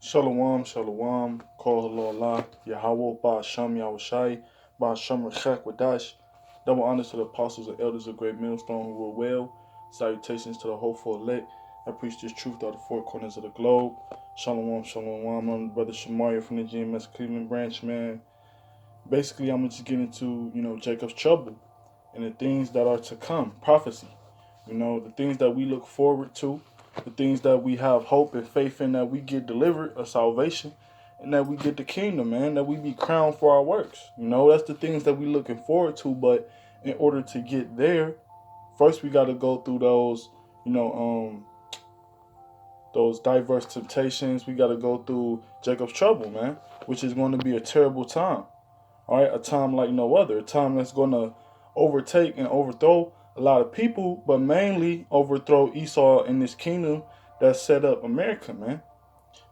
Shalom, shalom, call Allah, Yahweh, Ba'asham, Yahushai, Ba'asham, Rechak, Wadash. Double honors to the apostles and elders of Great Millstone who rule well. Salutations to the hopeful elect. I preach this truth out of the four corners of the globe. Shalom, shalom. I'm brother Shamaria from the GMS Cleveland branch, man. Basically, I'm just getting into, Jacob's trouble and the things that are to come, prophecy. The things that we look forward to, the things that we have hope and faith in, that we get delivered a salvation and that we get the kingdom, man, that we be crowned for our works. That's the things that we looking forward to. But in order to get there, first we got to go through those diverse temptations. We got to go through Jacob's trouble, man, which is going to be a terrible time. All right, a time like no other, a time that's going to overtake and overthrow a lot of people, but mainly overthrow Esau in this kingdom that set up America, man.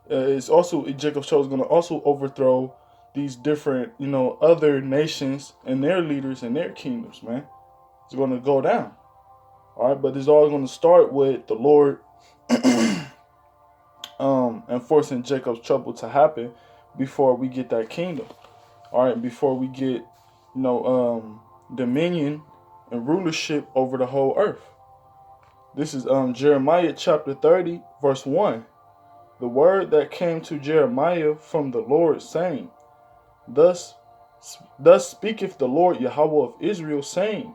It's also, Jacob's trouble is going to also overthrow these different, other nations and their leaders and their kingdoms, man. It's going to go down. All right, but it's all going to start with the Lord enforcing Jacob's trouble to happen before we get that kingdom. All right, before we get, dominion and rulership over the whole earth. This is Jeremiah chapter 30, verse 1. The word that came to Jeremiah from the Lord, saying, Thus speaketh the Lord Yahweh of Israel, saying,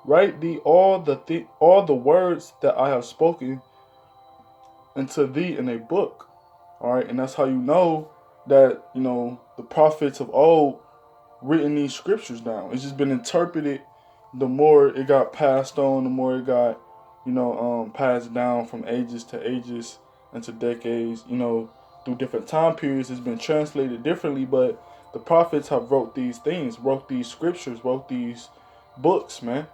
Write thee all the words that I have spoken unto thee in a book. All right, and that's how you know that, the prophets of old written these scriptures down. It's just been interpreted. The more it got passed on, the more it got, passed down from ages to ages and to decades, through different time periods. It's been translated differently, but the prophets have wrote these things, wrote these scriptures, wrote these books, man.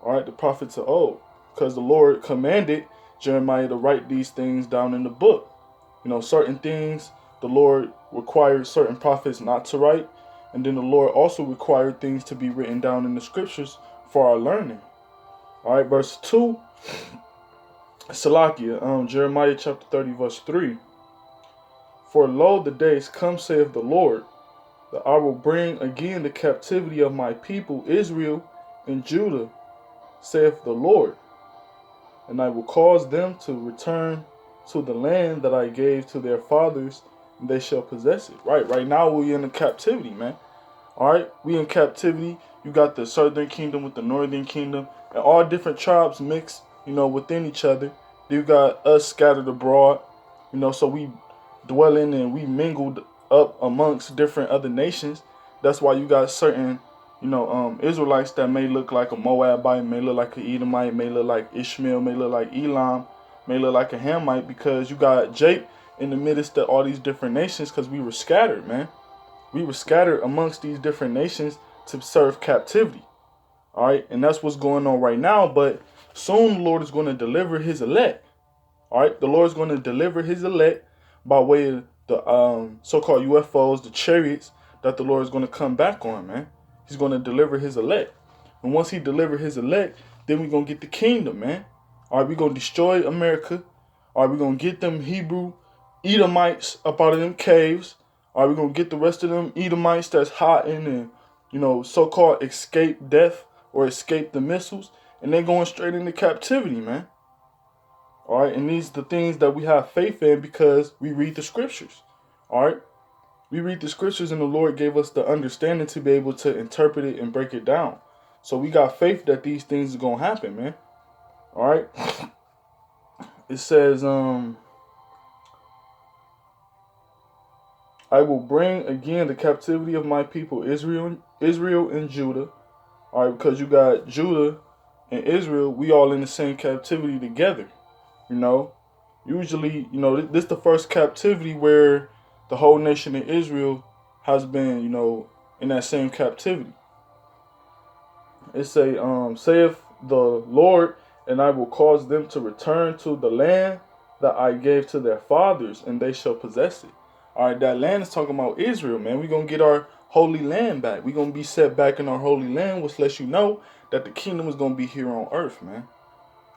All right, the prophets of old, because the Lord commanded Jeremiah to write these things down in the book. Certain things the Lord required certain prophets not to write, and then the Lord also required things to be written down in the scriptures for our learning. All right, verse 2, Salakia, Jeremiah chapter 30, verse 3. For lo, the days come, saith the Lord, that I will bring again the captivity of my people Israel and Judah, saith the Lord, and I will cause them to return to the land that I gave to their fathers, and they shall possess it. Right now we in a captivity, man. All right, we in captivity. You got the southern kingdom with the northern kingdom, and all different tribes mixed, within each other. You got us scattered abroad, so we dwell in and we mingled up amongst different other nations. That's why you got certain, Israelites that may look like a Moabite, may look like an Edomite, may look like Ishmael, may look like Elam, may look like a Hamite, because you got Jake in the midst of all these different nations, because we were scattered, man. We were scattered amongst these different nations to serve captivity. All right, and that's what's going on right now. But soon the Lord is going to deliver his elect. All right, the Lord is going to deliver his elect by way of the so-called UFOs, the chariots that the Lord is going to come back on, man. He's going to deliver his elect. And once he delivers his elect, then we're going to get the kingdom, man. All right, we're going to destroy America. All right, we're going to get them Hebrew Edomites up out of them caves. All right, we're going to get the rest of them Edomites that's hiding and, so-called escape death or escape the missiles. And they're going straight into captivity, man. All right, and these are the things that we have faith in because we read the scriptures. All right, we read the scriptures and the Lord gave us the understanding to be able to interpret it and break it down. So we got faith that these things are going to happen, man. All right, it says, I will bring again the captivity of my people Israel and Judah. All right, because you got Judah and Israel, we all in the same captivity together. Usually, this is the first captivity where the whole nation of Israel has been, in that same captivity. It say, saith the Lord, and I will cause them to return to the land that I gave to their fathers, and they shall possess it. All right, that land is talking about Israel, man. We're going to get our holy land back. We're going to be set back in our holy land, which lets you know that the kingdom is going to be here on earth, man.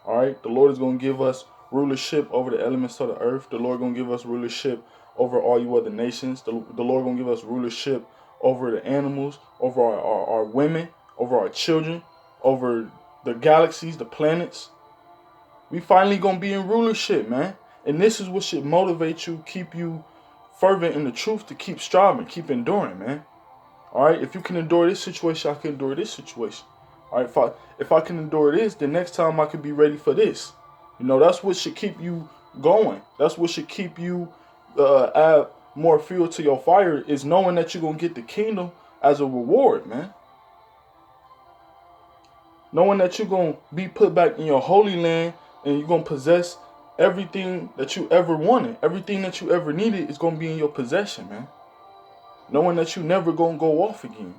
All right, the Lord is going to give us rulership over the elements of the earth. The Lord gonna give us rulership over all you other nations. The Lord gonna give us rulership over the animals, over our women, over our children, over the galaxies, the planets. We finally gonna be in rulership, man. And this is what should motivate you, keep you fervent in the truth, to keep striving, keep enduring, man. All right, if you can endure this situation, I can endure this situation. All right, if I can endure this, the next time I can be ready for this. You know, that's what should keep you going. That's what should keep you add more fuel to your fire, is knowing that you're gonna get the kingdom as a reward, man. Knowing that you're gonna be put back in your holy land and you're gonna possess everything that you ever wanted, everything that you ever needed is gonna be in your possession, man. Knowing that you never gonna go off again.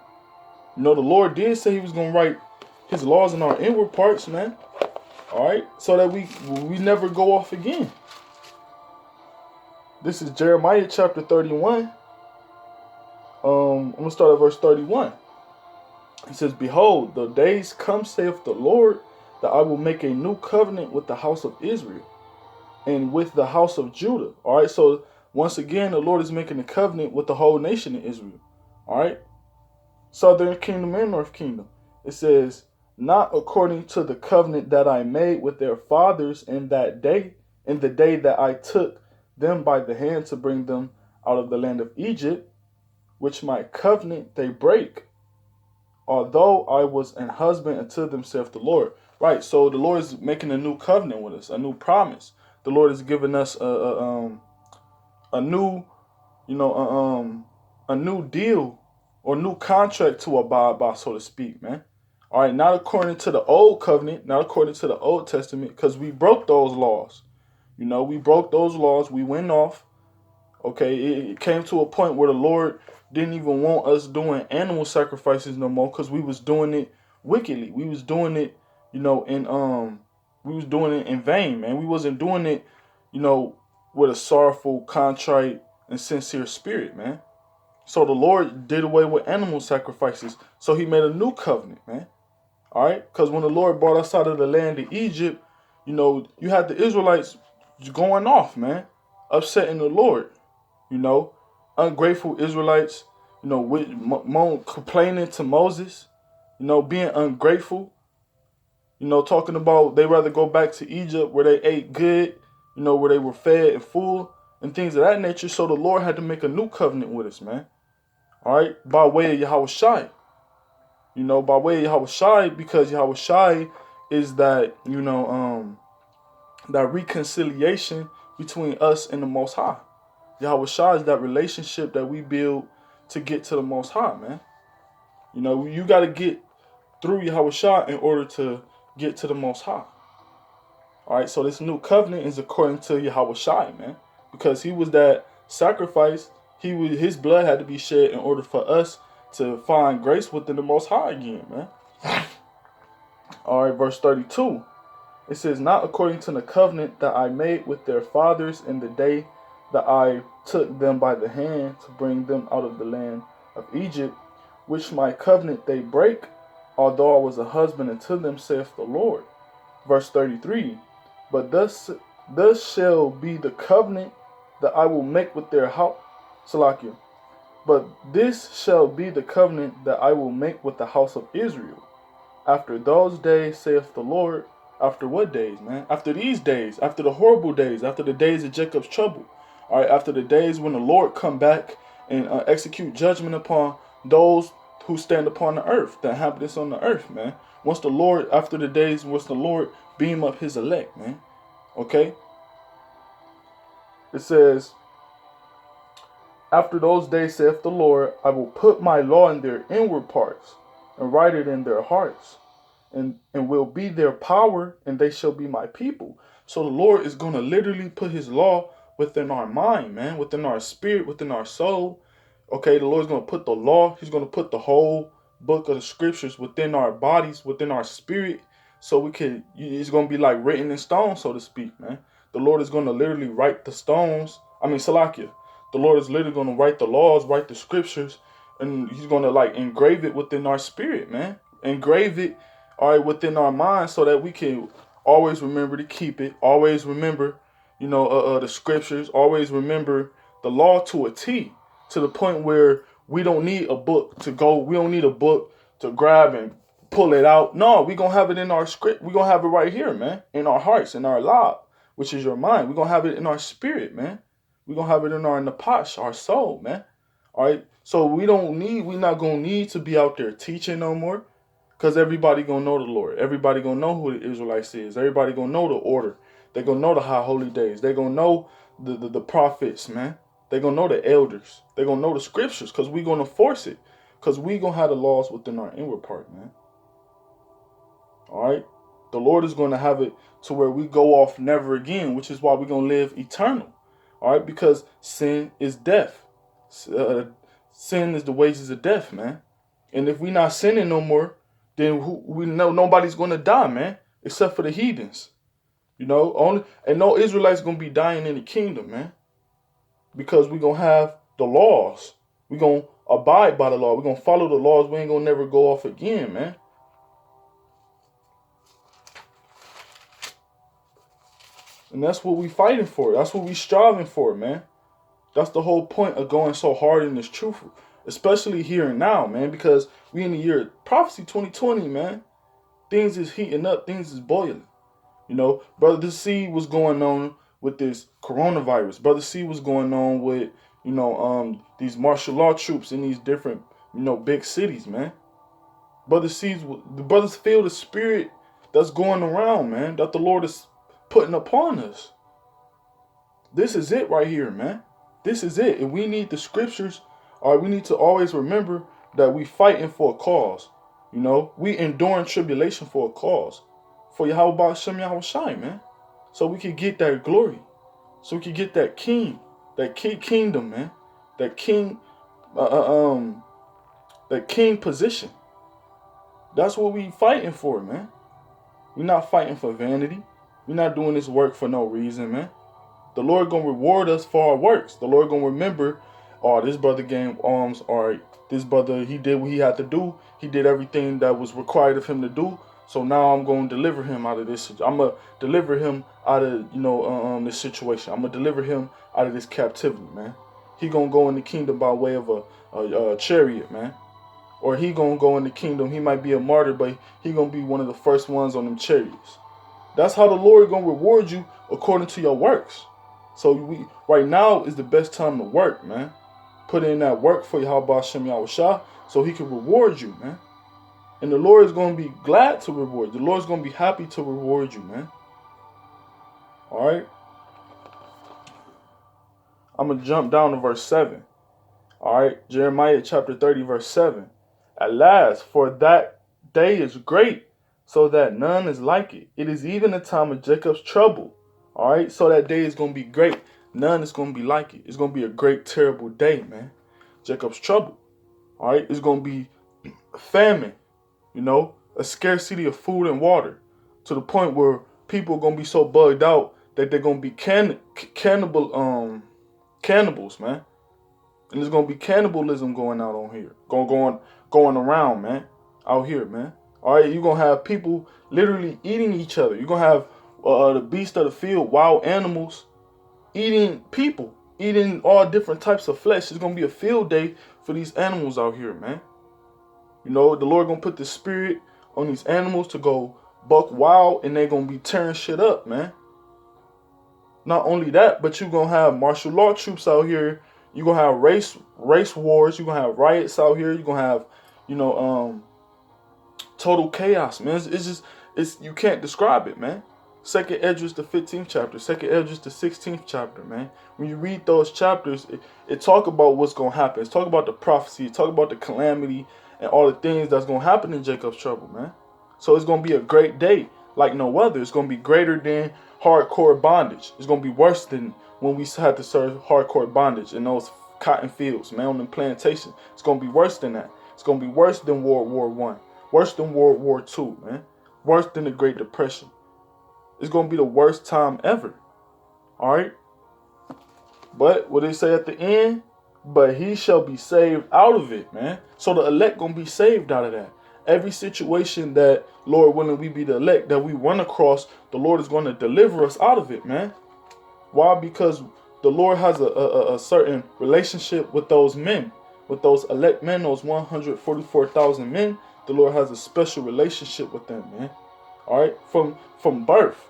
You know, the Lord did say he was gonna write his laws in our inward parts, man. All right, so that we never go off again. This is Jeremiah chapter 31. I'm gonna start at verse 31. It says, "Behold, the days come, saith the Lord, that I will make a new covenant with the house of Israel and with the house of Judah." All right, so once again, the Lord is making a covenant with the whole nation of Israel. All right, southern kingdom and north kingdom. It says, "Not according to the covenant that I made with their fathers in that day, in the day that I took them by the hand to bring them out of the land of Egypt, which my covenant they break, although I was an husband unto them, saith the Lord." Right, so the Lord is making a new covenant with us, a new promise. The Lord is giving us a new, a new deal or new contract to abide by, so to speak, man. All right, not according to the old covenant, not according to the Old Testament, because we broke those laws. You know, we broke those laws. We went off. Okay, it came to a point where the Lord didn't even want us doing animal sacrifices no more, because we was doing it wickedly. We was doing it, we was doing it in vain, man. We wasn't doing it, with a sorrowful, contrite, and sincere spirit, man. So the Lord did away with animal sacrifices. So he made a new covenant, man. All right, because when the Lord brought us out of the land of Egypt, you had the Israelites going off, man, upsetting the Lord. Ungrateful Israelites, complaining to Moses, being ungrateful, talking about they rather go back to Egypt where they ate good, where they were fed and full and things of that nature. So the Lord had to make a new covenant with us, man. All right, by way of Yahushai. By way of Yahushai, because Yahushai is that, that reconciliation between us and the Most High. Yahushua is that relationship that we build to get to the Most High, man. You got to get through Yahushua in order to get to the Most High. All right, so this new covenant is according to Yahushua, man, because he was that sacrifice. His blood had to be shed in order for us to find grace within the Most High again, man. All right, verse 32. It says, "Not according to the covenant that I made with their fathers in the day that I took them by the hand to bring them out of the land of Egypt, which my covenant they break, although I was a husband unto them, saith the Lord." Verse 33. "But thus shall be the covenant that I will make with their house." Salakia. "But this shall be the covenant that I will make with the house of Israel. After those days, saith the Lord." After what days, man? After these days, after the horrible days, after the days of Jacob's trouble. All right, after the days when the Lord come back and execute judgment upon those who stand upon the earth, the inhabitants on the earth, man. After the days, once the Lord beam up his elect, man. Okay? It says, "After those days, saith the Lord, I will put my law in their inward parts and write it in their hearts. And will be their power, and they shall be my people." So the Lord is going to literally put his law within our mind, man, within our spirit, within our soul. Okay, the Lord's going to put the law, he's going to put the whole book of the scriptures within our bodies, within our spirit, so it's going to be like written in stone, so to speak, man. The Lord is going to literally write the stones. Salakia. The Lord is literally going to write the laws, write the scriptures, and he's going to engrave it within our spirit, man. Engrave it, all right, within our minds, so that we can always remember to keep it. Always remember, the scriptures. Always remember the law to a T, to the point where we don't need a book to go. We don't need a book to grab and pull it out. No, we're going to have it in our script. We're going to have it right here, man, in our hearts, in our life, which is your mind. We're going to have it in our spirit, man. We're going to have it in our napash, our soul, man. All right. So we're not going to need to be out there teaching no more, because everybody going to know the Lord. Everybody going to know who the Israelites is. Everybody going to know the order. They're going to know the high holy days. They're going to know the prophets, man. They're going to know the elders. They're going to know the scriptures, because we're going to force it, because we're going to have the laws within our inward part, man. All right. The Lord is going to have it to where we go off never again, which is why we're going to live eternal. All right. Because sin is death. Sin is the wages of death, man. And if we're not sinning no more, then we know nobody's going to die, man, except for the heathens. And no Israelites going to be dying in the kingdom, man, because we're going to have the laws. We're going to abide by the law. We're going to follow the laws. We ain't going to never go off again, man. And that's what we fighting for. That's what we striving for, man. That's the whole point of going so hard in this truth, especially here and now, man, because we in the year of prophecy 2020, man. Things is heating up. Things is boiling. Brother C was going on with this coronavirus. Brother C was going on with, these martial law troops in these different, big cities, man. The brothers feel the spirit that's going around, man, that the Lord is putting upon us. This is it right here, man. This is it. And we need the scriptures. All right, we need to always remember that we fighting for a cause. We enduring tribulation for a cause. For Yahweh Shem Yahweh Shai, man. So we can get that glory. So we can get that kingdom, man. That king position. That's what we fighting for, man. We're not fighting for vanity. We're not doing this work for no reason, man. The Lord gonna reward us for our works. The Lord gonna remember, this brother gave alms. All right, this brother, he did what he had to do. He did everything that was required of him to do. So now I'm gonna deliver him out of this. I'm gonna deliver him out of this situation. I'm gonna deliver him out of this captivity, man. He gonna go in the kingdom by way of a chariot, man. Or he gonna go in the kingdom. He might be a martyr, but he gonna be one of the first ones on them chariots. That's how the Lord gonna reward you according to your works. So right now is the best time to work, man. Put in that work for Yahweh Shem Yahweh Shah, so he can reward you, man. And the Lord is going to be glad to reward you. The Lord is going to be happy to reward you, man. All right. I'm going to jump down to verse 7. All right. Jeremiah chapter 30, verse 7. At last, for that day is great, so that none is like it. It is even the time of Jacob's trouble. All right. So that day is going to be great. None is going to be like it. It's going to be a great, terrible day, man. Jacob's trouble. All right. It's going to be famine. A scarcity of food and water, to the point where people are going to be so bugged out that they're going to be cannibals, man. And there's going to be cannibalism going out on here, going around, man, out here, man. All right, you're going to have people literally eating each other. You're going to have the beasts of the field, wild animals, eating people, eating all different types of flesh. It's going to be a field day for these animals out here, man. The Lord gonna put the spirit on these animals to go buck wild, and they're gonna be tearing shit up, man. Not only that, but you're gonna have martial law troops out here. You're gonna have race wars. You're gonna have riots out here. You're gonna have, total chaos, man. It's you can't describe it, man. 2nd Esdras, the 15th chapter. 2nd Esdras, the 16th chapter, man. When you read those chapters, it talk about what's gonna happen. It's talk about the prophecy. It talk about the calamity and all the things that's going to happen in Jacob's trouble, man. So it's going to be a great day like no other. It's going to be greater than hardcore bondage. It's going to be worse than when we had to serve hardcore bondage in those cotton fields, man, on the plantation. It's going to be worse than that. It's going to be worse than World War I. Worse than World War II, man. Worse than the Great Depression. It's going to be the worst time ever. All right? But what they say at the end? But he shall be saved out of it, man. So the elect gonna be saved out of that. every situation that, Lord willing, we be the elect, that we run across, the Lord is going to deliver us out of it, man. Why? Because the Lord has a certain relationship with those men, with those elect men, those 144,000 men. The Lord has a special relationship with them, man. All right, from birth,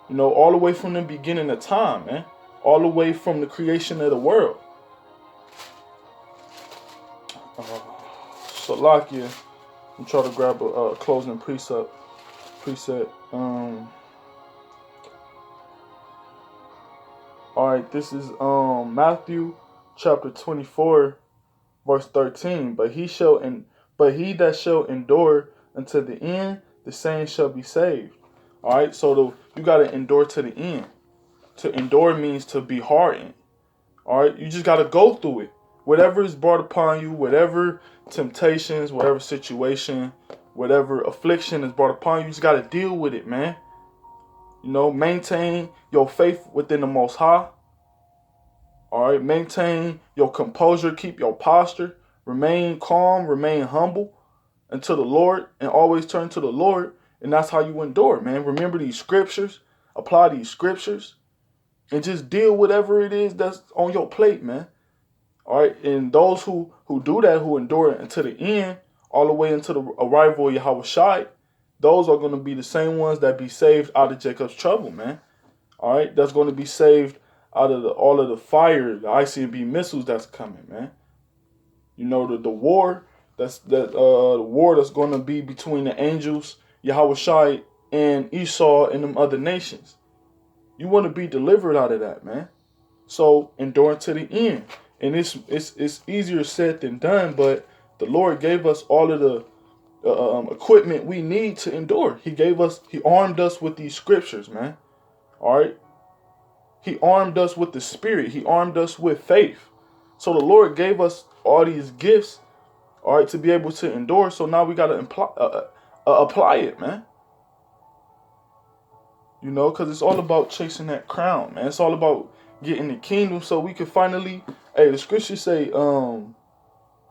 you know, all the way from the beginning of time, man, all the way from the creation of the world. Salakia, I'm trying to grab a closing preset. All right, this is Matthew chapter 24, verse 13. But he that shall endure unto the end, the same shall be saved. All right, so you got to endure to the end. To endure means to be hardened. All right, you just got to go through it. Whatever is brought upon you, whatever temptations, whatever situation, whatever affliction is brought upon you, you just got to deal with it, man. You know, maintain your faith within the Most High. All right, maintain your composure, keep your posture, remain calm, remain humble unto the Lord, and always turn to the Lord. And that's how you endure, man. Remember these scriptures, apply these scriptures, and just deal with whatever it is that's on your plate, man. All right, and those who do that, who endure it until the end, all the way into the arrival of Yahweh Shai, those are going to be the same ones that be saved out of Jacob's trouble, man. All right, that's going to be saved out of all of the fire, the ICBM missiles that's coming, man. You know, the war the war that's going to be between the angels, Yahweh Shai, and Esau and them other nations. You want to be delivered out of that, man. So endure to the end. And it's easier said than done, but the Lord gave us all of the equipment we need to endure. He armed us with these scriptures, man. All right. He armed us with the Spirit. He armed us with faith. So the Lord gave us all these gifts, all right, to be able to endure. So now we got to apply it, man. You know, because it's all about chasing that crown, man. It's all about getting the kingdom so we can finally, the scriptures say,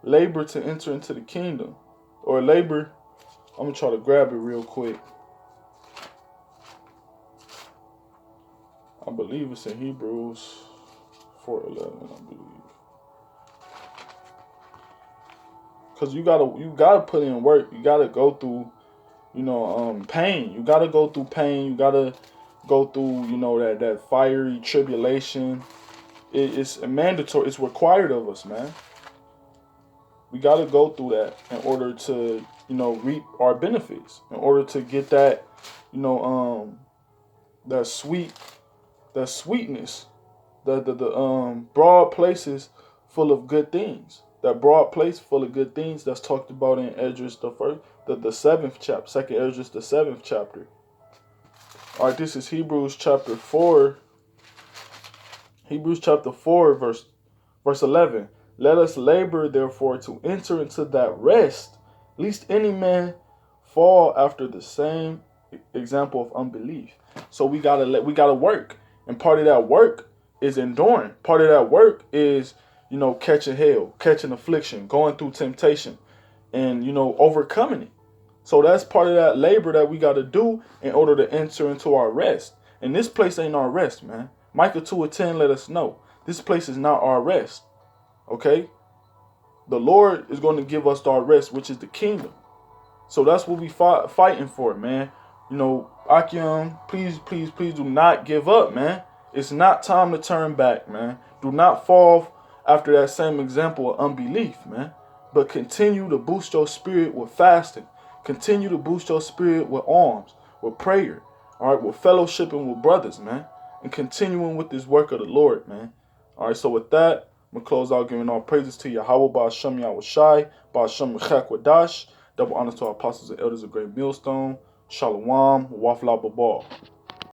labor to enter into the kingdom. Or labor, I'm going to try to grab it real quick. I believe it's in Hebrews 4:11, I believe. Because you gotta put in work. You gotta go through, pain. You gotta go through pain. You gotta go through, that fiery tribulation. It's mandatory. It's required of us, man. We gotta go through that in order to, reap our benefits. In order to get that, that sweetness, the broad places full of good things. That broad place full of good things that's talked about in Esdras the 7th chapter, 2nd Esdras the 7th chapter. All right, this is Hebrews chapter 4. Hebrews chapter 4, verse 11. Let us labor, therefore, to enter into that rest, lest any man fall after the same example of unbelief. So we gotta work, and part of that work is enduring. Part of that work is catching hell, catching affliction, going through temptation, and overcoming it. So that's part of that labor that we got to do in order to enter into our rest. And this place ain't our rest, man. Micah 2:10 let us know this place is not our rest. Okay, the Lord is going to give us our rest, which is the kingdom. So that's what we fighting for, man. Akim, please do not give up, man. It's not time to turn back, man. Do not fall after that same example of unbelief, man. But continue to boost your spirit with fasting. Continue to boost your spirit with alms, with prayer, all right, with fellowshipping with brothers, man. And continuing with this work of the Lord, man. All right, so with that, I'm going to close out giving all praises to Yahweh, Ba'ashem Yahweh Shai, Ba'ashem Chak Double honors to our apostles and elders of Great Millstone. Shalom, Wafla Babal.